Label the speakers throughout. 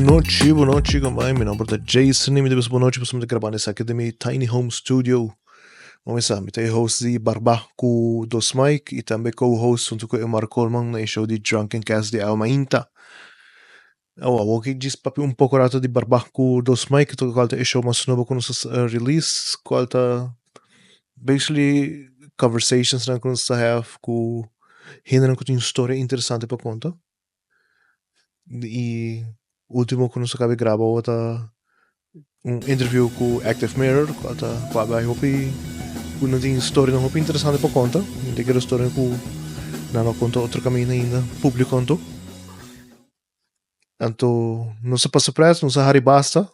Speaker 1: Boa noite, gamay. Meu nome é Jason e me boa noite para gravar nessa aqui da minha Tiny Home Studio. Vamos lá, eu host de Barbá Cu Dos Mic e também co-host junto com o Marco Coleman na show de Drunken Cast de AweMainta. Vou aqui dizer um pouco rato de Barbá Cu Dos Mic, que é show mais novo com nosso release, qual tá basically conversations que nós have com ainda não tem história interessante para contar. E o último que nós acabei de gravar outra interview com Active Mirror, qual tá vai hopi não tem história não hopi interessante para contar. Não tem que história que não conta outro caminho ainda público contou. Então não se passa preso, não se hari basta.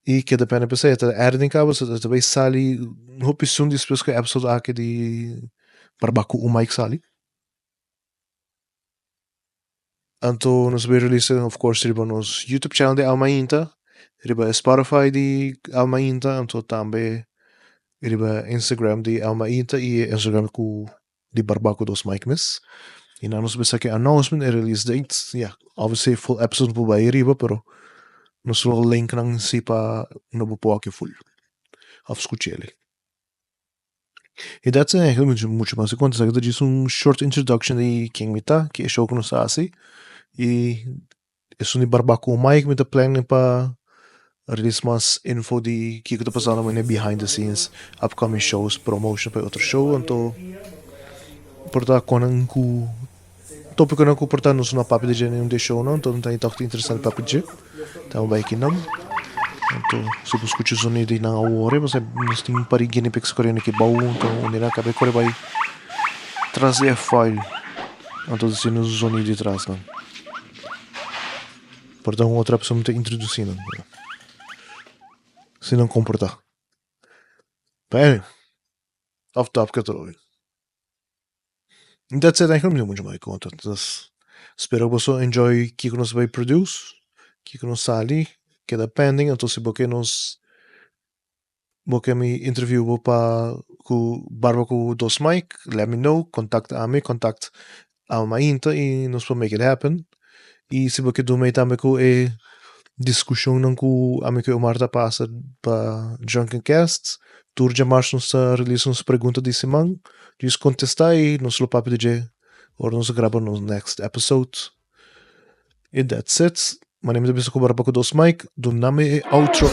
Speaker 1: E que depende de você, tá editing cabo, você também sali hopi soon depois que episode aqui de Barbá Cu Un Mic sali. Então nós vamos release of course riba nos YouTube channel de AweMainta, riba Spotify de AweMainta, então também riba Instagram de AweMainta e Instagram de Barbá Cu Dos Mic miss. E nós vamos aqui announcement e release date. Yeah, obviously full episode po ba riba pero nós vamos link nang si pa nobo po aqui full. Of escuchele. E that's it, muito mais conta, eu disse short introduction de quem me tá, que é show que nós assim. E isso de Barbá Cu Un Mic, me tá planning para release mais info de que tá passando no behind the scenes, upcoming shows, promotion para outro show, então portar com um tópico não portar nos na papia de gênero de show não, então tá interessante para pedir, então vai aqui não. Então se você escuta o som de na hora, você nós tem para guinea pigs coreano que bom, então onde na cabe core vai trazer file, então se nos som de trás não. Portanto, outra pessoa me está introduzindo. Se não comportar. Bem, off top que eu estou. E that's it, I não muito mais conta. Espero que você enjoy o que nós vai produce, o que nós sali, que é pending, então se você nos me interview para com Barbá Cu Dos Mic, let me know, contact AweMainta e nós vamos make it happen. E se você do meio também com discussão não com a minha Marta passa para Drunken Cast, tour de março nos release uns perguntas de semana, diz contestar e nos lo papo de ou nos grava no next episode. E that's it. My name is Barbá Cu Dos Mic, do nome é outro.